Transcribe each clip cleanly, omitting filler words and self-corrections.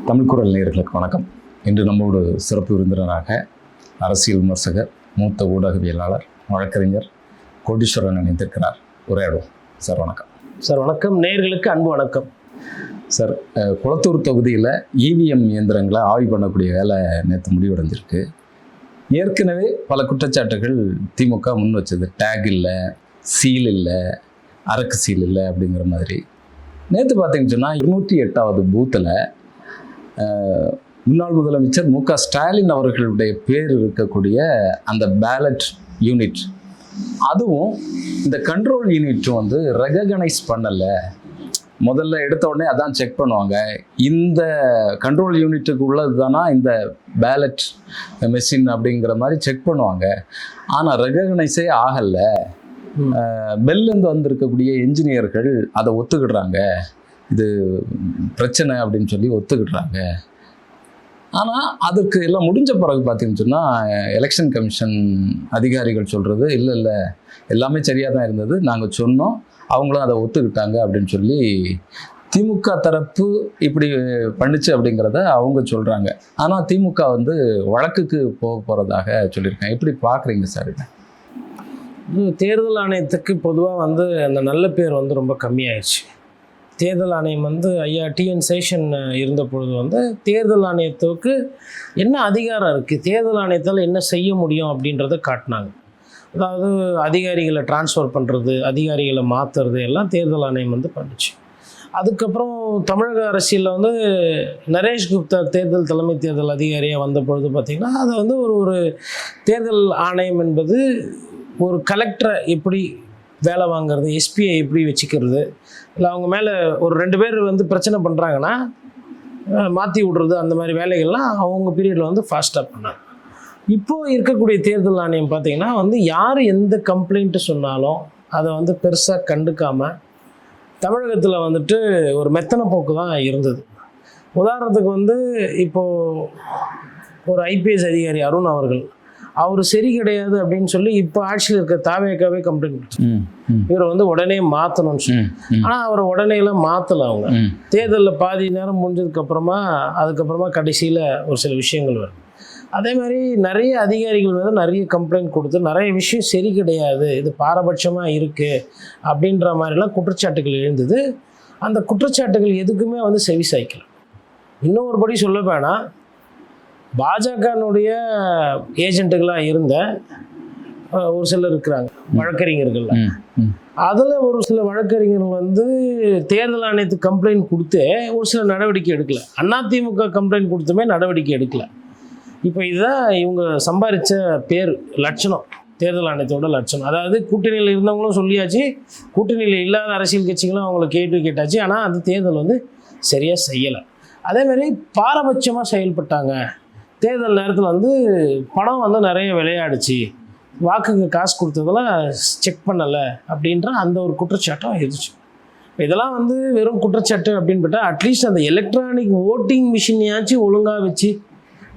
தமிழ் குரல் நேயர்களுக்கு வணக்கம். இன்று நம்மோடு சிறப்பு விருந்தினராக அரசியல் விமர்சகர், மூத்த ஊடகவியலாளர், வழக்கறிஞர் கோடீஸ்வரன் இணைந்திருக்கிறார். உரையாடுவோம். சார் வணக்கம். சார் வணக்கம். நேயர்களுக்கு அன்பு வணக்கம். சார், குளத்தூர் தொகுதியில் இவிஎம் இயந்திரங்களை ஆய்வு பண்ணக்கூடிய வேலை நேற்று முடிவடைஞ்சிருக்கு. ஏற்கனவே பல குற்றச்சாட்டுகள் திமுக முன் வச்சது. டேக் இல்லை, சீல் இல்லை, அரக்கு சீல் இல்லை அப்படிங்கிற மாதிரி. நேற்று பார்த்தீங்கன்னு சொன்னால் 208வது பூத்தில் முன்னாள் முதலமைச்சர் மு.க. ஸ்டாலின் அவர்களுடைய பேர் இருக்கக்கூடிய அந்த பேலட் யூனிட், அதுவும் இந்த கண்ட்ரோல் யூனிட்டும் வந்து ரெகனைஸ் பண்ணலை. முதல்ல எடுத்த உடனே அதான் செக் பண்ணுவாங்க, இந்த கண்ட்ரோல் யூனிட்டுக்கு உள்ளது தானா இந்த பேலட் மெஷின் அப்படிங்கிற மாதிரி செக் பண்ணுவாங்க. ஆனால் ரெகனைஸே ஆகலை. பெல்லேருந்து வந்திருக்கக்கூடிய என்ஜினியர்கள் அதை ஒத்துக்கிடுறாங்க, இது பிரச்சனை அப்படின்னு சொல்லி ஒத்துக்கிடுறாங்க. ஆனால் அதுக்கு எல்லாம் முடிஞ்ச பிறகு பார்த்தீங்கன்னு சொன்னால் எலெக்ஷன் கமிஷன் அதிகாரிகள் சொல்கிறது, இல்லை எல்லாமே சரியாக தான் இருந்தது, நாங்கள் சொன்னோம், அவங்களும் அதை ஒத்துக்கிட்டாங்க அப்படின்னு சொல்லி திமுக தரப்பு இப்படி பண்ணிச்சு அப்படிங்கிறத அவங்க சொல்கிறாங்க. ஆனால் திமுக வந்து வழக்குக்கு போக போகிறதாக சொல்லியிருக்காங்க. எப்படி பார்க்குறீங்க சார் இதை? தேர்தல் ஆணையத்துக்கு பொதுவாக வந்து அந்த நல்ல பேர் வந்து ரொம்ப கம்மியாயிடுச்சு. தேர்தல் ஆணையம் வந்து ஐயா டிஎன் சேஷன் இருந்த பொழுது வந்து தேர்தல் ஆணையத்துக்கு என்ன அதிகாரம் இருக்குது, தேர்தல் ஆணையத்தால் என்ன செய்ய முடியும் அப்படின்றத காட்டினாங்க. அதாவது அதிகாரிகளை டிரான்ஸ்ஃபர் பண்ணுறது, அதிகாரிகளை மாற்றுறது எல்லாம் தேர்தல் ஆணையம் வந்து பண்ணிச்சு. அதுக்கப்புறம் தமிழக அரசியலில் வந்து நரேஷ் குப்தா தேர்தல் தலைமை தேர்தல் அதிகாரியாக வந்த பொழுது பார்த்திங்கன்னா அதை வந்து ஒரு தேர்தல் ஆணையம் என்பது ஒரு கலெக்டரை எப்படி வேலை வாங்கிறது, எஸ்பிஐ எப்படி வச்சுக்கிறது, இல்லை அவங்க மேலே ஒரு 2 பேர் வந்து பிரச்சனை பண்ணுறாங்கன்னா மாற்றி விட்றது, அந்த மாதிரி வேலைகள்லாம் அவங்க பீரியடில் வந்து ஃபாஸ்ட்டாக பண்ணாங்க. இப்போது இருக்கக்கூடிய தேர்தல் ஆணையம் பார்த்திங்கன்னா வந்து யார் எந்த கம்ப்ளைண்ட்டு சொன்னாலும் அதை வந்து பெருசாக கண்டுக்காமல் தமிழகத்தில் வந்துட்டு ஒரு மெத்தனை போக்கு தான் இருந்தது. உதாரணத்துக்கு வந்து இப்போது ஒரு ஐபிஎஸ் அதிகாரி அருண் அவர்கள், அவர் சரி கிடையாது அப்படின்னு சொல்லி இப்போ ஆட்சியில் இருக்க தாவேக்காவே கம்ப்ளைண்ட் கொடுத்து இவரை வந்து உடனே மாற்றணும்னு சொல்லி. ஆனால் அவரை உடனேலாம் மாற்றலை. அவங்க தேர்தலில் பாதி நேரம் முடிஞ்சதுக்கப்புறமா அதுக்கப்புறமா கடைசியில் ஒரு சில விஷயங்கள் வரும். அதே மாதிரி நிறைய அதிகாரிகள் வந்து நிறைய கம்ப்ளைண்ட் கொடுத்து நிறைய விஷயம் சரி கிடையாது, இது பாரபட்சமாக இருக்குது அப்படின்ற மாதிரிலாம் குற்றச்சாட்டுகள் எழுந்தது. அந்த குற்றச்சாட்டுகள் எதுக்குமே வந்து செவி சாய்க்கல. இன்னும் ஒருபடி சொல்ல வேணாம், பாஜகனுடைய ஏஜென்ட்டுகளாக இருந்த ஒரு சிலர் இருக்கிறாங்க வழக்கறிஞர்கள். அதில் ஒரு சில வழக்கறிஞர்கள் வந்து தேர்தல் ஆணையத்துக்கு கம்ப்ளைண்ட் கொடுத்து ஒரு சில நடவடிக்கை எடுக்கலை. அதிமுக கம்ப்ளைண்ட் கொடுத்துமே நடவடிக்கை எடுக்கலை. இப்போ இதுதான் இவங்க சம்பாதிச்ச பேர், லட்சணம், தேர்தல் ஆணையத்தோட லட்சணம். அதாவது கூட்டணியில் இருந்தவங்களும் சொல்லியாச்சு, கூட்டணியில் இல்லாத அரசியல் கட்சிகளும் அவங்கள கேட்டு கேட்டாச்சு, ஆனால் அந்த தேர்தல் வந்து சரியாக செய்யலை. அதேமாதிரி பாரபட்சமாக செயல்பட்டாங்க. தேர்தல் நேரத்தில் வந்து பணம் வந்து நிறைய விளையாடுச்சு, வாக்குக்கு காசு கொடுத்ததெல்லாம் செக் பண்ணலை அப்படின்ற அந்த ஒரு குற்றச்சாட்டும் இருந்துச்சு. இப்போ இதெல்லாம் வந்து வெறும் குற்றச்சாட்டு அப்படின்னு பார்த்தா அட்லீஸ்ட் அந்த எலக்ட்ரானிக் ஓட்டிங் மிஷினையாச்சும் ஒழுங்காக வச்சு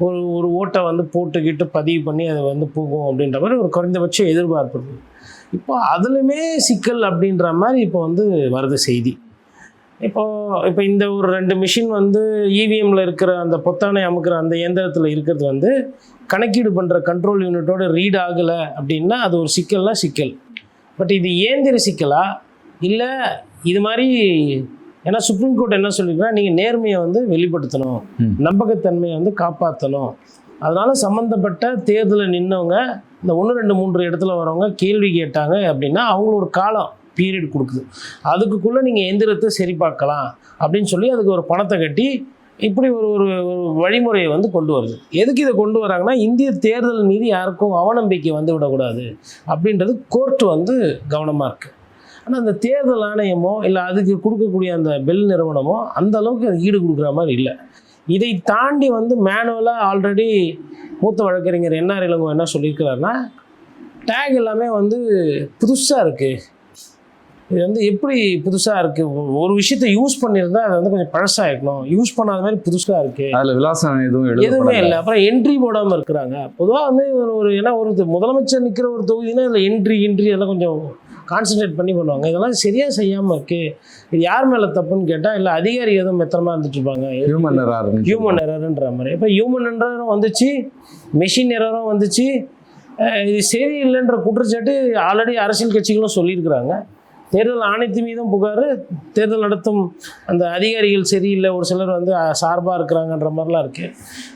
ஒரு ஓட்டை வந்து போட்டுக்கிட்டு பதிவு பண்ணி அதை வந்து போகும் அப்படின்ற மாதிரி ஒரு குறைந்தபட்சம் எதிர்பார்ப்பு. இப்போ அதுலையுமே சிக்கல் அப்படின்ற மாதிரி இப்போ வந்து வருது செய்தி. இப்போ இந்த ஒரு 2 மிஷின் வந்து இவிஎம்மில் இருக்கிற அந்த பொத்தானை அமுக்கிற அந்த இயந்திரத்தில் இருக்கிறது வந்து கணக்கீடு பண்ணுற கண்ட்ரோல் யூனிட்டோட ரீட் ஆகலை அப்படின்னா அது ஒரு சிக்கல்னால் சிக்கல். பட் இது இயந்திர சிக்கலா இல்லை இது மாதிரி? ஏன்னா சுப்ரீம் கோர்ட் என்ன சொல்லியிருக்குன்னா, நீங்கள் நேர்மையை வந்து வெளிப்படுத்தணும், நம்பகத்தன்மையை வந்து காப்பாற்றணும். அதனால் சம்மந்தப்பட்ட தேர்தலில் நின்றவங்க இந்த 1, 2, 3 இடத்துல வரவங்க கேள்வி கேட்டாங்க அப்படின்னா அவங்களுக்கு ஒரு காலம் பீரியட் கொடுக்குது, அதுக்குள்ளே நீங்கள் எந்திரத்தை சரி பார்க்கலாம் அப்படின்னு சொல்லி அதுக்கு ஒரு பணத்தை கட்டி இப்படி ஒரு வழிமுறையை வந்து கொண்டு வருது. எதுக்கு இதை கொண்டு வராங்கன்னா, இந்திய தேர்தல் மீது யாருக்கும் அவநம்பிக்கை வந்து விடக்கூடாது அப்படின்றது கோர்ட்டு வந்து கவனமாக இருக்குது. ஆனால் அந்த தேர்தல் ஆணையமோ இல்லை அதுக்கு கொடுக்கக்கூடிய அந்த பெல் நிறுவனமோ அந்த அளவுக்கு அது ஈடு கொடுக்குற மாதிரி இல்லை. இதை தாண்டி வந்து மேனுவலாக ஆல்ரெடி மூத்த வழக்கறிஞர் என்ஆர் இளங்கோ என்ன சொல்லியிருக்கிறாருன்னா, டேக் எல்லாமே வந்து புதுசாக இருக்குது. இது வந்து எப்படி புதுசாக இருக்குது, ஒரு விஷயத்தை யூஸ் பண்ணியிருந்தால் அது வந்து கொஞ்சம் பழசாக இருக்கணும், யூஸ் பண்ணாத மாதிரி புதுசாக இருக்குது, அதில் விலாசம் எதுவுமே இல்லை. அப்புறம் என்ட்ரி போடாமல் இருக்கிறாங்க. பொதுவாக வந்து ஏன்னா ஒரு முதலமைச்சர் நிற்கிற ஒரு தொகுதினா அதில் என்ட்ரி அதெல்லாம் கொஞ்சம் கான்சன்ட்ரேட் பண்ணி பண்ணுவாங்க. இதெல்லாம் சரியாக செய்யாமல் இருக்குது. இது யார் மேலே தப்புன்னு கேட்டால் இல்லை அதிகாரி எதுவும் மெத்தனமாக இருந்துட்டு இருப்பாங்க. ஹியூமன் எரர்ன்ற மாதிரி. இப்போ ஹியூமன் எரரும் வந்துச்சு, மெஷின் எரரும் வந்துச்சு. இது சரியில்லைன்ற குற்றச்சாட்டு ஆல்ரெடி அரசியல் கட்சிகளும் சொல்லியிருக்கிறாங்க. தேர்தல் ஆணையத்து மீதும் புகார், தேர்தல் நடத்தும் அந்த அதிகாரிகள் சரியில்லை, ஒரு சிலர் வந்து சார்பாக இருக்கிறாங்கன்ற மாதிரிலாம் இருக்குது.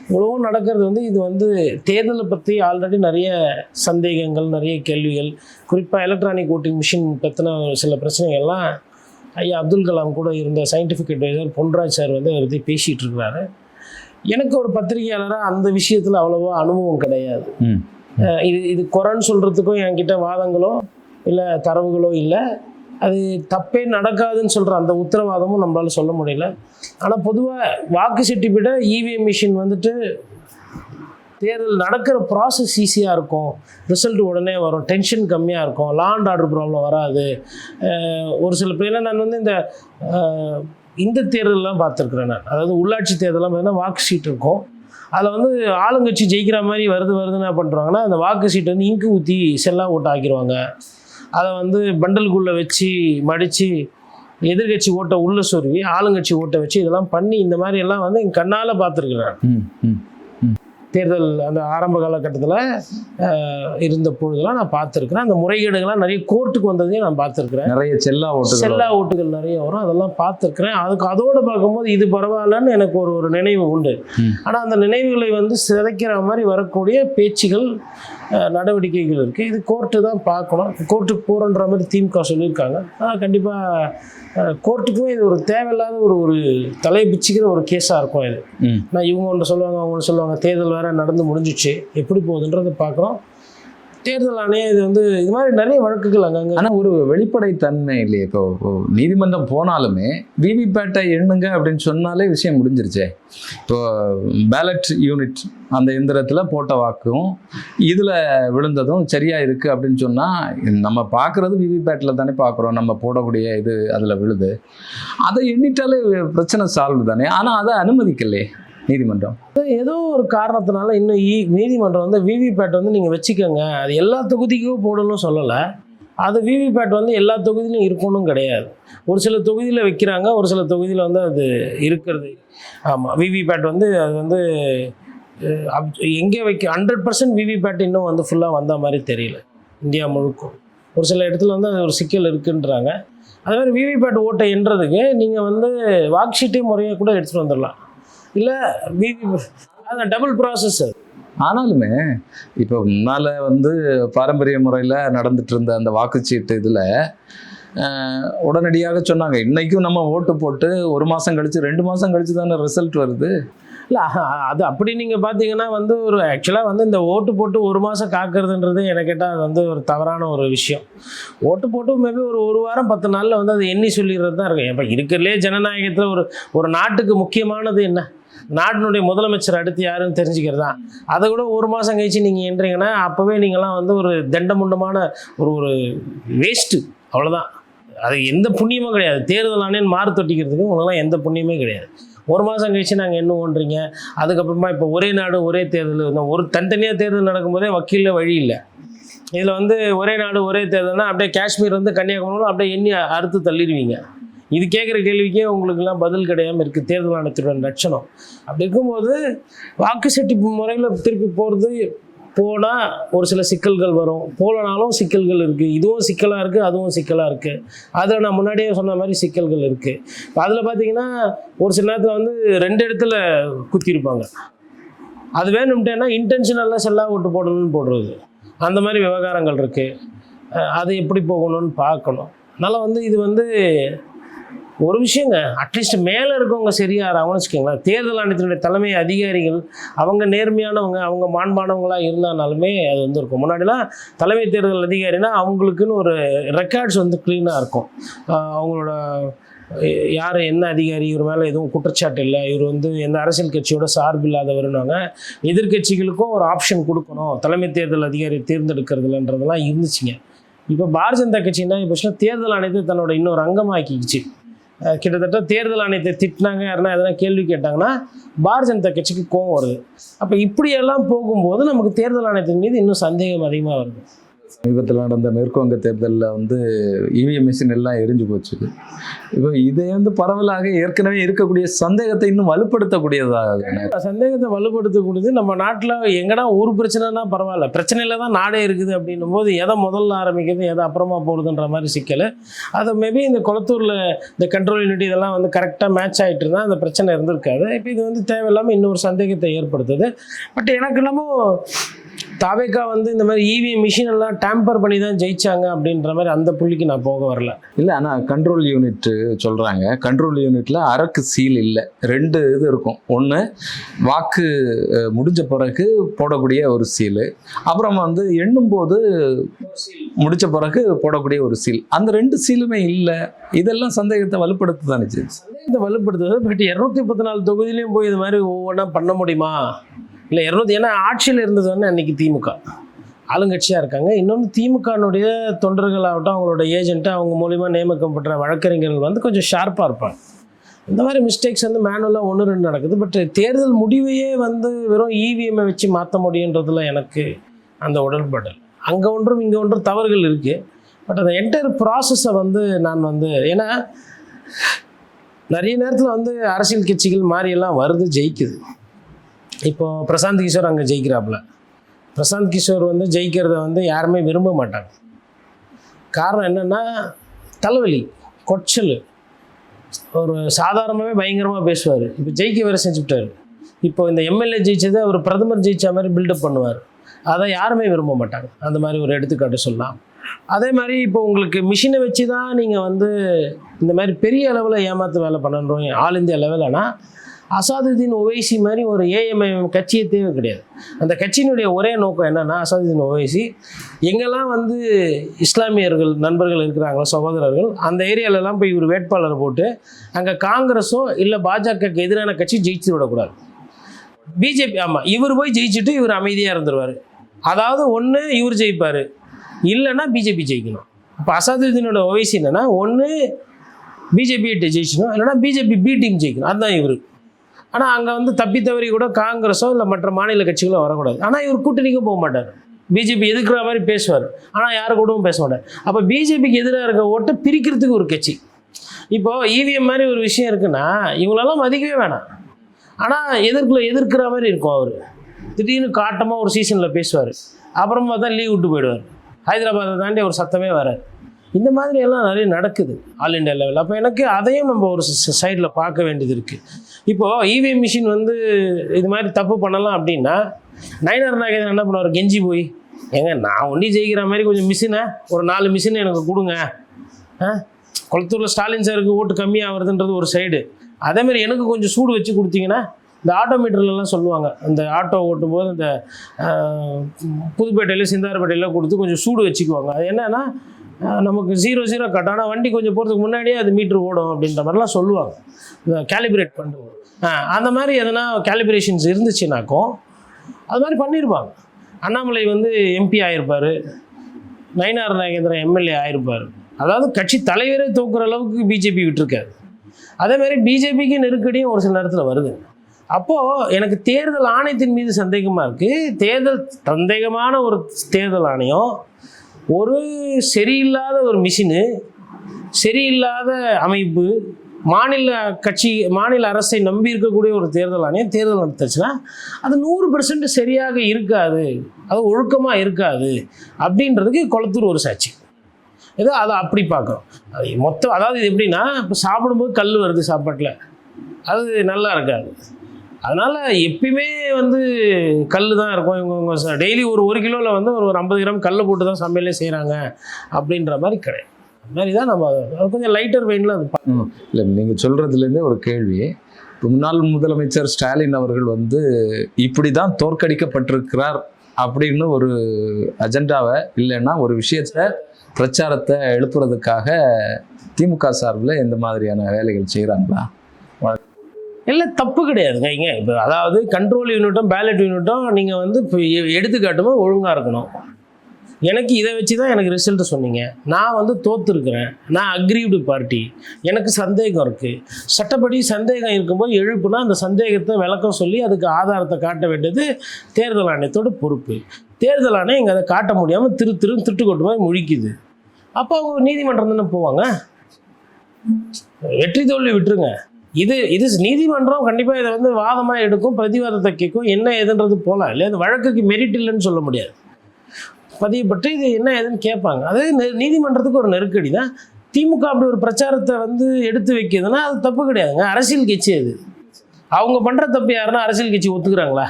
இவ்வளவும் நடக்கிறது வந்து இது வந்து தேர்தலை பற்றி ஆல்ரெடி நிறைய சந்தேகங்கள், நிறைய கேள்விகள், குறிப்பாக எலக்ட்ரானிக் ஓட்டிங் மிஷின் பற்றின சில பிரச்சனைகள்லாம் ஐயா அப்துல் கலாம் கூட இருந்த சயின்டிஃபிக் அட்வைசர் பொன்ராஜ் சார் வந்து அதை பற்றி பேசிகிட்டு இருக்கிறாரு. எனக்கு ஒரு பத்திரிகையாளராக அந்த விஷயத்தில் அவ்வளோவா அனுபவம் கிடையாது. இது குறைன்னு சொல்கிறதுக்கும் என்கிட்ட வாதங்களோ இல்லை தரவுகளோ இல்லை. அது தப்பே நடக்காதுன்னு சொல்கிற அந்த உத்தரவாதமும் நம்மளால சொல்ல முடியல. ஆனால் பொதுவாக வாக்கு சீட்டு இவிஎம் மிஷின் வந்துட்டு தேர்தல் நடக்கிற ப்ராசஸ் ஈஸியாக இருக்கும், ரிசல்ட் உடனே வரும், டென்ஷன் கம்மியாக இருக்கும், லா அண்ட் ஆர்டர் ப்ராப்ளம் வராது. ஒரு சில பேர் நான் வந்து இந்த தேர்தலெலாம் பார்த்துருக்குறேன். நான் அதாவது உள்ளாட்சி தேர்தலாம் பார்த்தீங்கன்னா வாக்கு சீட் இருக்கும். அதில் வந்து ஆளுங்கட்சி ஜெயிக்கிற மாதிரி வருதுன்னு என்ன பண்ணுறாங்கன்னா அந்த வாக்கு சீட்டை வந்து இங்கு ஊற்றி செல்லா ஓட்டு ஆக்கிடுவாங்க. அதை வந்து பண்டலுக்குள்ளே வச்சு மடித்து எதிர்கட்சி ஓட்டை உள்ளே சொருவி ஆளுங்கட்சி ஓட்டை வச்சு இதெல்லாம் பண்ணி இந்த மாதிரி எல்லாம் வந்து என் கண்ணால் பார்த்துருக்குறேன். தேர்தல் அந்த ஆரம்ப காலகட்டத்தில் இருந்த பொழுதெல்லாம் நான் பார்த்துருக்குறேன். அந்த முறைகேடுகள்லாம் நிறைய கோர்ட்டுக்கு வந்ததையும் நான் பார்த்துருக்குறேன். நிறைய செல்லா ஓட்டுகள் நிறைய வரும், அதெல்லாம் பார்த்துருக்குறேன். அதோடு பார்க்கும்போது இது பரவாயில்லன்னு எனக்கு ஒரு நினைவு உண்டு. ஆனால் அந்த நினைவுகளை வந்து சிதைக்கிற மாதிரி வரக்கூடிய பேச்சுகள், நடவடிக்கைகள் இருக்குது. இது கோர்ட்டு தான் பார்க்கணும். கோர்ட்டுக்கு போகிறன்ற மாதிரி திமுக சொல்லியிருக்காங்க. கண்டிப்பாக கோர்ட்டுக்குமே இது ஒரு தேவையில்லாத ஒரு தலையை பிச்சுக்கிற ஒரு கேஸாக இருக்கும். இது நான் இவங்க ஒன்று சொல்லுவாங்க, அவங்க ஒன்று சொல்லுவாங்க. தேர்தல் வேறு நடந்து முடிஞ்சிச்சு, எப்படி போகுதுன்றதை பார்க்குறோம். தேர்தல் ஆணையம் இது வந்து இது மாதிரி நிறைய வழக்குகள் அங்கங்கே. ஆனால் ஒரு வெளிப்படைத்தன்மை இல்லையே. இப்போ நீதிமன்றம் போனாலுமே விவிபேட்டை எண்ணுங்க அப்படின்னு சொன்னாலே விஷயம் முடிஞ்சிருச்சே. இப்போ பேலட் யூனிட் அந்த எந்திரத்தில் போட்ட வாக்கும் இதில் விழுந்ததும் சரியாக இருக்குது அப்படின்னு சொன்னால் நம்ம பார்க்குறது விவிபேட்டில் தானே பார்க்குறோம். நம்ம போடக்கூடிய இது அதில் விழுது, அதை எண்ணிட்டாலே பிரச்சனை சால்வ் தானே. ஆனால் அதை அனுமதிக்கலையே நீதிமன்றம். ஏதோ ஒரு காரணத்தினால இன்னும் நீதிமன்றம் வந்து விவிபேட் வந்து நீங்கள் வச்சுக்கோங்க, அது எல்லா தொகுதிக்கும் போடணும்னு சொல்லலை. அது விவிபேட் வந்து எல்லா தொகுதியிலும் இருக்கணும் கிடையாது. ஒரு சில தொகுதியில் வைக்கிறாங்க, ஒரு சில தொகுதியில் வந்து அது இருக்கிறது. ஆமாம், விவிபேட் வந்து அது வந்து எங்கே வைக்க 100% விவிபேட் இன்னும் வந்து ஃபுல்லாக வந்த மாதிரி தெரியல இந்தியா முழுக்கும். ஒரு சில இடத்துல வந்து அது ஒரு சிக்கல் இருக்குன்றாங்க. அதே மாதிரி விவிபேட் ஓட்டை எண்ணுறதுக்கு நீங்கள் வந்து வாக்கு ஷீட்டே முறையாக கூட எடுத்துகிட்டு வந்துடலாம். இல்லை அதான் டபுள் ப்ராசஸ். ஆனாலுமே இப்போ முன்னால் வந்து பாரம்பரிய முறையில் நடந்துட்டு இருந்த அந்த வாக்குச்சீட்டு இதில் உடனடியாக சொன்னாங்க, இன்றைக்கும் நம்ம ஓட்டு போட்டு 1 மாதம் கழித்து 2 மாதம் கழித்து தானே ரிசல்ட் வருது. இல்லை அது அப்படி நீங்கள் பார்த்தீங்கன்னா வந்து ஒரு ஆக்சுவலாக வந்து இந்த ஓட்டு போட்டு 1 மாதம் காக்கிறதுன்றது எனக்கு கேட்டால் அது வந்து ஒரு தவறான ஒரு விஷயம். ஓட்டு போட்டு மேபி ஒரு வாரம் 10 நாளில் வந்து அது எண்ணி சொல்லிடுறது தான் இருக்கும். இப்போ இருக்கிறதுலே ஜனநாயகத்தில் ஒரு நாட்டுக்கு முக்கியமானது என்ன? நாட்டினுடைய முதலமைச்சர் அடுத்து யாருன்னு தெரிஞ்சுக்கிறது தான். அதை கூட 1 மாதம் கழிச்சு நீங்கள் என்றீங்கன்னா அப்போவே நீங்கள்லாம் வந்து ஒரு தண்டமுண்டமான ஒரு வேஸ்ட்டு, அவ்வளோதான். அது எந்த புண்ணியமும் கிடையாது. தேர்தல் ஆணையம் மாறு தொட்டிக்கிறதுக்கு உங்களுக்குலாம் எந்த புண்ணியமே கிடையாது. 1 மாதம் கழிச்சு நாங்கள் என்ன ஒன்றீங்க. அதுக்கப்புறமா இப்போ ஒரே நாடு ஒரே தேர்தல், ஒரு தனித்தனியாக தேர்தல் நடக்கும்போதே வக்கீலில் வழி இல்லை. இதில் வந்து ஒரே நாடு ஒரே தேர்தல்னால் அப்படியே காஷ்மீர் வந்து கன்னியாகுமரியில் அப்படியே எண்ணி அறுத்து தள்ளிடுவீங்க. இது கேட்குற கேள்விக்கே உங்களுக்கெல்லாம் பதில் கிடையாமல் இருக்குது தேர்தல் ஆணையத்தோட லட்சணம். அப்படி இருக்கும்போது வாக்கு சீட்டு முறையில் திருப்பி போனால் ஒரு சில சிக்கல்கள் வரும், போலனாலும் சிக்கல்கள் இருக்குது. இதுவும் சிக்கலாக இருக்குது, அதுவும் சிக்கலாக இருக்குது. அதில் நான் முன்னாடியே சொன்ன மாதிரி சிக்கல்கள் இருக்குது. இப்போ அதில் பார்த்தீங்கன்னா ஒரு சில நேரத்தில் வந்து 2 இடத்துல குத்திருப்பாங்க. அது வேணும்ட்டேன்னா இன்டென்ஷனெல்லாம் செல்லா ஓட்டு போடணும்னு போடுறது, அந்த மாதிரி விவகாரங்கள் இருக்குது. அது எப்படி போகணும்னு பார்க்கணும். அதனால் வந்து இது வந்து ஒரு விஷயங்க, அட்லீஸ்ட் மேலே இருக்கவங்க சரியாகிறாங்கன்னு வச்சுக்கோங்களேன். தேர்தல் ஆணையத்தினுடைய தலைமை அதிகாரிகள் அவங்க நேர்மையானவங்க, அவங்க மாண்பானவங்களாக இருந்தாலுமே அது வந்து இருக்கும். முன்னாடிலாம் தலைமை தேர்தல் அதிகாரினா அவங்களுக்குன்னு ஒரு ரெக்கார்ட்ஸ் வந்து க்ளீனாக இருக்கும். அவங்களோட யார் என்ன அதிகாரி, இவர் மேலே எதுவும் குற்றச்சாட்டு இல்லை, இவர் வந்து எந்த அரசியல் கட்சியோட சார்பு இல்லாதவருனாங்க. எதிர்கட்சிகளுக்கும் ஒரு ஆப்ஷன் கொடுக்கணும் தலைமை தேர்தல் அதிகாரி தேர்ந்தெடுக்கிறதுலன்றதெல்லாம் இருந்துச்சுங்க. இப்போ பாரதிய ஜனதா கட்சின்னா இப்போ தேர்தல் ஆணையத்தை தன்னோட இன்னொரு அங்கமாக்கிச்சு. கிட்டத்தட்ட தேர்தல் ஆணையத்தை திட்டினாங்க, யாருன்னா எதனா கேள்வி கேட்டாங்கன்னா பாரதிய ஜனதா கட்சிக்கு கோவம் வருது. அப்போ இப்படியெல்லாம் போகும்போது நமக்கு தேர்தல் ஆணையத்தின் மீது இன்னும் சந்தேகம் அதிகமாக வருது. சமீபத்தில் நடந்த மேற்குவங்க தேர்தலில் வந்து இவிஎம் மிஷின் எல்லாம் எரிஞ்சு போச்சு. இப்போ இதை வந்து பரவலாக ஏற்கனவே இருக்கக்கூடிய சந்தேகத்தை இன்னும் வலுப்படுத்தக்கூடியதாக. சந்தேகத்தை வலுப்படுத்தக்கூடியது நம்ம நாட்டில் எங்கடா ஒரு பிரச்சனைனா பரவாயில்ல, பிரச்சனையில தான் நாடே இருக்குது அப்படின்னும் போது எதை முதல்ல ஆரம்பிக்கிறது எதை அப்புறமா போகுதுன்ற மாதிரி சிக்கல். அதை மேபி இந்த குளத்தூரில் இந்த கண்ட்ரோல் யூனிட் இதெல்லாம் வந்து கரெக்டாக மேட்ச் ஆகிட்டு இருந்தால் அந்த பிரச்சனை இருந்திருக்காது. இப்போ இது வந்து தேவையில்லாமல் இன்னொரு சந்தேகத்தை ஏற்படுத்துது. பட் எனக்கு என்னமோ தாவேக்கா வந்து இந்த மாதிரி இவிஎம் மிஷின் எல்லாம் டேம்பர் பண்ணி தான் ஜெயிச்சாங்க அப்படின்ற மாதிரி அந்த புள்ளிக்கு நான் போக வரல. இல்லை, ஆனால் கண்ட்ரோல் யூனிட் சொல்கிறாங்க. கண்ட்ரோல் யூனிட்டில் அரக்கு சீல் இல்லை, 2 இது இருக்கும். ஒன்று வாக்கு முடிஞ்ச பிறகு போடக்கூடிய ஒரு சீலு, அப்புறம் வந்து எண்ணும் போது முடிச்ச பிறகு போடக்கூடிய ஒரு சீல். அந்த 2 சீலுமே இல்லை. இதெல்லாம் சந்தேகத்தை வலுப்படுத்த தானே சந்தேகத்தை வலுப்படுத்துது. பட் 234 தொகுதியிலையும் போய் இது மாதிரி ஒவ்வொன்றா பண்ண முடியுமா? இல்லை 200, ஏன்னா ஆட்சியில் இருந்தது வந்து அன்றைக்கி திமுக ஆளுங்கட்சியாக இருக்காங்க. இன்னொன்று திமுகனுடைய தொண்டர்களாகட்டும், அவங்களோட ஏஜென்ட்டு, அவங்க மூலிமா நியமிக்கப்பட்ட வழக்கறிஞர்கள் வந்து கொஞ்சம் ஷார்ப்பாக இருப்பாங்க. இந்த மாதிரி மிஸ்டேக்ஸ் வந்து மேனுவலாக 1-2 நடக்குது. பட் தேர்தல் முடிவையே வந்து வெறும் இவிஎம்மை வச்சு மாற்ற முடியுன்றதுல எனக்கு அந்த உடன்பாடு. அங்கே ஒன்றும் இங்கே ஒன்றும் தவறுகள் இருக்குது. பட் அந்த என்டையர் ப்ராசஸை வந்து நான் வந்து, ஏன்னா நிறைய நேரத்தில் வந்து அரசியல் கட்சிகள் மாதிரியெல்லாம் வருது, ஜெயிக்குது. இப்போது பிரசாந்த் கிஷோர் அங்கே ஜெயிக்கிறாப்புல. பிரசாந்த் கிஷோர் வந்து ஜெயிக்கிறத வந்து யாருமே விரும்ப மாட்டாங்க. காரணம் என்னென்னா தலைவலி, கொச்சல், ஒரு சாதாரணமாகவே பயங்கரமாக பேசுவார். இப்போ ஜெயிக்க வேறு செஞ்சுவிட்டார். இப்போ இந்த எம்எல்ஏ ஜெயிச்சதை அவர் பிரதமர் ஜெயிச்ச மாதிரி பில்டப் பண்ணுவார். அதை யாருமே விரும்ப மாட்டாங்க. அந்த மாதிரி ஒரு எடுத்துக்காட்டு சொல்லலாம். அதே மாதிரி இப்போ உங்களுக்கு மிஷினை வச்சு தான் நீங்கள் வந்து இந்த மாதிரி பெரிய அளவில் ஏமாற்று வேலை பண்ணணும் ஆல் இந்தியா லெவலனா, அசாதுதீன் ஒவைசி மாதிரி ஒரு ஏஎம்ஐஎம் கட்சியே தேவை கிடையாது. அந்த கட்சியினுடைய ஒரே நோக்கம் என்னென்னா, அசாதுதீன் ஒவைசி எங்கெல்லாம் வந்து இஸ்லாமியர்கள் நண்பர்கள் இருக்கிறாங்களோ, சகோதரர்கள், அந்த ஏரியாலெல்லாம் போய் இவர் வேட்பாளரை போட்டு அங்கே காங்கிரஸோ இல்லை பாஜகக்கு எதிரான கட்சி ஜெயிச்சு விடக்கூடாது. பிஜேபி, ஆமாம், இவர் போய் ஜெயிச்சுட்டு இவர் அமைதியாக இருந்துருவார். அதாவது ஒன்று இவர் ஜெயிப்பார், இல்லைன்னா பிஜேபி ஜெயிக்கணும். இப்போ அசாதுதீனோட ஒவைசி என்னென்னா, ஒன்று பிஜேபிகிட்ட ஜெயிச்சணும், இல்லைனா பிஜேபி பி டீம் ஜெயிக்கணும். அதுதான் இவர். ஆனால் அங்கே வந்து தப்பி தவறி கூட காங்கிரஸோ இல்லை மற்ற மாநில கட்சிகளோ வரக்கூடாது. ஆனால் இவர் கூட்டணிக்கும் போக மாட்டார். பிஜேபி எதிர்க்கிற மாதிரி பேசுவார், ஆனால் யாரு கூடவும் பேச மாட்டார். அப்போ பிஜேபிக்கு எதிராக இருக்க ஓட்டை பிரிக்கிறதுக்கு ஒரு கட்சி. இப்போது இவிஎம் மாதிரி ஒரு விஷயம் இருக்குன்னா இவங்களெல்லாம் மதிக்கவே வேணாம். ஆனால் எதிர்க்கிற மாதிரி இருக்கும். அவர் திடீர்னு காட்டமாக ஒரு சீசனில் பேசுவார், அப்புறமா தான் லீவ் விட்டு போயிடுவார். ஹைதராபாத்தை தாண்டி ஒரு சத்தமே வராது. இந்த மாதிரி எல்லாம் நிறைய நடக்குது ஆல் இண்டியா லெவலில். அப்போ எனக்கு அதையும் நம்ம ஒரு சைடில் பார்க்க வேண்டியது இருக்குது. இப்போது இவிஎம் மிஷின் வந்து இது மாதிரி தப்பு பண்ணலாம் அப்படின்னா நயினார் நாகேந்திரன் என்ன பண்ணுவார், கெஞ்சி போய், ஏங்க நான் ஒண்டி ஜெயிக்கிற மாதிரி கொஞ்சம் மிஷினை ஒரு 4 மிஷினை எனக்கு கொடுங்க. குளத்தூரில் ஸ்டாலின் சாருக்கு ஓட்டு கம்மியாக வருதுன்றது ஒரு சைடு. அதேமாதிரி எனக்கு கொஞ்சம் சூடு வச்சு கொடுத்தீங்கன்னா, இந்த ஆட்டோமீட்டர்லாம் சொல்லுவாங்க, இந்த ஆட்டோ ஓட்டும் போது இந்த புதுப்பேட்டையில் சிந்தாரப்பேட்டையில் கொடுத்து கொஞ்சம் சூடு வச்சுக்குவாங்க. அது என்னன்னா நமக்கு 0-0 கட், ஆனால் வண்டி கொஞ்சம் போகிறதுக்கு முன்னாடியே அது மீட்ரு ஓடும் அப்படின்ற மாதிரிலாம் சொல்லுவாங்க. கேலிப்ரேட் பண்ணுவோம். அந்த மாதிரி எதனா கேலிப்ரேஷன்ஸ் இருந்துச்சுனாக்கும் அது மாதிரி பண்ணியிருப்பாங்க. அண்ணாமலை வந்து எம்பி ஆகிருப்பார், நயினார் நாகேந்திரன் எம்எல்ஏ ஆகிருப்பார். அதாவது கட்சி தலைவரே தூக்குற அளவுக்கு பிஜேபி விட்டுருக்காரு. அதேமாதிரி பிஜேபிக்கு நெருக்கடியும் ஒரு சில நேரத்தில் வருது. அப்போது எனக்கு தேர்தல் ஆணையத்தின் மீது சந்தேகமாக இருக்குது. சந்தேகமான ஒரு தேர்தல் ஆணையம், ஒரு சரியில்லாத ஒரு மிஷினு, சரியில்லாத அமைப்பு, மாநில அரசை நம்பி இருக்கக்கூடிய ஒரு தேர்தல் ஆணையம் தேர்தல் நடத்துச்சுன்னா அது 100% சரியாக இருக்காது, அது ஒழுக்கமாக இருக்காது அப்படின்றதுக்கு குளத்தூர் ஒரு சாட்சி. ஏதோ அதை அப்படி பார்க்குறோம். அது மொத்தம், அதாவது இது எப்படின்னா, இப்போ சாப்பிடும்போது கல் வருது சாப்பாட்டில், அது நல்லா இருக்காது. அதனால் எப்பயுமே வந்து கல் தான் இருக்கும். இவங்க டெய்லி ஒரு கிலோவில் வந்து ஒரு 50 கிராம் கல் போட்டு தான் சமையலே செய்கிறாங்க அப்படின்ற மாதிரி கிடையாது. அது மாதிரி தான் நம்ம அது கொஞ்சம் லைட்டர் வெயினில் அது இல்லை. நீங்கள் சொல்கிறதுலேருந்தே ஒரு கேள்வி, முன்னாள் முதலமைச்சர் ஸ்டாலின் அவர்கள் வந்து இப்படி தான் தோற்கடிக்கப்பட்டிருக்கிறார் அப்படின்னு ஒரு அஜெண்டாவை, இல்லைன்னா ஒரு விஷயத்தை, பிரச்சாரத்தை எழுப்புறதுக்காக திமுக சார்பில் எந்த மாதிரியான வேலைகள் செய்கிறாங்களா? இல்லை, தப்பு கிடையாதுங்க. இங்கே இப்போ அதாவது கண்ட்ரோல் யூனிட்டும் பேலட் யூனிட்டும் நீங்கள் வந்து இப்போ எடுத்துக்காட்டும்போது ஒழுங்காக இருக்கணும். எனக்கு இதை வச்சு தான் எனக்கு ரிசல்ட்டு சொன்னீங்க, நான் வந்து தோற்றுருக்குறேன், நான் அக்ரீவ்டு பார்ட்டி, எனக்கு சந்தேகம் இருக்குது, சட்டப்படி சந்தேகம் இருக்கும்போது எழுப்புனா அந்த சந்தேகத்தை விளக்கம் சொல்லி அதுக்கு ஆதாரத்தை காட்ட வேண்டியது தேர்தல் ஆணையத்தோட பொறுப்பு. தேர்தல் ஆணையம் இங்கே அதை காட்ட முடியாமல் திட்டு கொட்டு மாதிரி முழிக்குது. அப்போ அவங்க நீதிமன்றம் தானே போவாங்க. வெற்றி தோல்வி விட்டுருங்க. இது நீதிமன்றம் கண்டிப்பாக இதை வந்து வாதமாக எடுக்கும், பிரதிவாதத்தை கேட்கும், என்ன ஏதுன்றது போகலாம் இல்லையா. அந்த வழக்குக்கு மெரிட் இல்லைன்னு சொல்ல முடியாது. பதியப்பட்டு இது என்ன ஏதுன்னு கேட்பாங்க. அது நீதிமன்றத்துக்கு ஒரு நெருக்கடி தான். திமுக அப்படி ஒரு பிரச்சாரத்தை வந்து எடுத்து வைக்கிறதுனா அது தப்பு கிடையாதுங்க. அரசியல் கட்சி அது. அவங்க பண்ணுற தப்பு யாருன்னா அரசியல் கட்சி ஒத்துக்கிறாங்களா?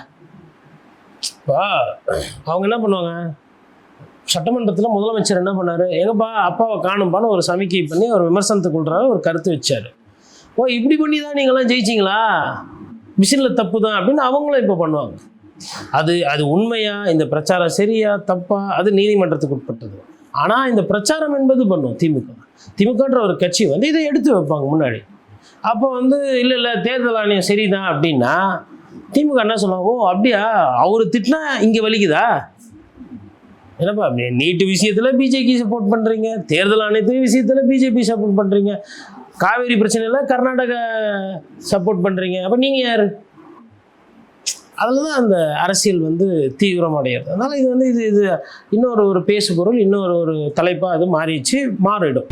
அவங்க என்ன பண்ணுவாங்க, சட்டமன்றத்தில் முதலமைச்சர் என்ன பண்ணார், எங்கப்பா அப்பாவை காணும்பான்னு ஒரு சமிக்கை பண்ணி ஒரு விமர்சனத்துக்குள்ளார ஒரு கருத்து வச்சார். இப்படி பண்ணி தான் நீங்களாம் ஜெயிச்சிங்களா, மிஷினில் தப்பு தான் அப்படின்னு அவங்களும் இப்போ பண்ணுவாங்க. அது உண்மையா, இந்த பிரச்சாரம் சரியா தப்பா, அது நீதிமன்றத்துக்கு உட்பட்டது. ஆனால் இந்த பிரச்சாரம் என்பது பண்ணும் திமுகன்ற ஒரு கட்சி வந்து இதை எடுத்து வைப்பாங்க முன்னாடி. அப்போ வந்து இல்லை தேர்தல் ஆணையம் சரிதான் அப்படின்னா திமுக என்ன சொல்லுவாங்க, அப்படியா அவர் திட்டினா இங்கே வலிக்குதா, என்னப்பா நீட்டு விஷயத்தில் பிஜேபி சப்போர்ட் பண்ணுறீங்க, தேர்தல் ஆணையத்தின் விஷயத்தில் பிஜேபி சப்போர்ட் பண்ணுறீங்க, காவேரி பிரச்சனையில் கர்நாடகா சப்போர்ட் பண்ணுறீங்க, அப்போ நீங்கள் யார்? அதில் தான் அந்த அரசியல் வந்து தீவிரமடைகிறது. அதனால் இது வந்து இது இன்னொரு பேசு பொருள், இன்னொரு தலைப்பாக அது மாறிடும்.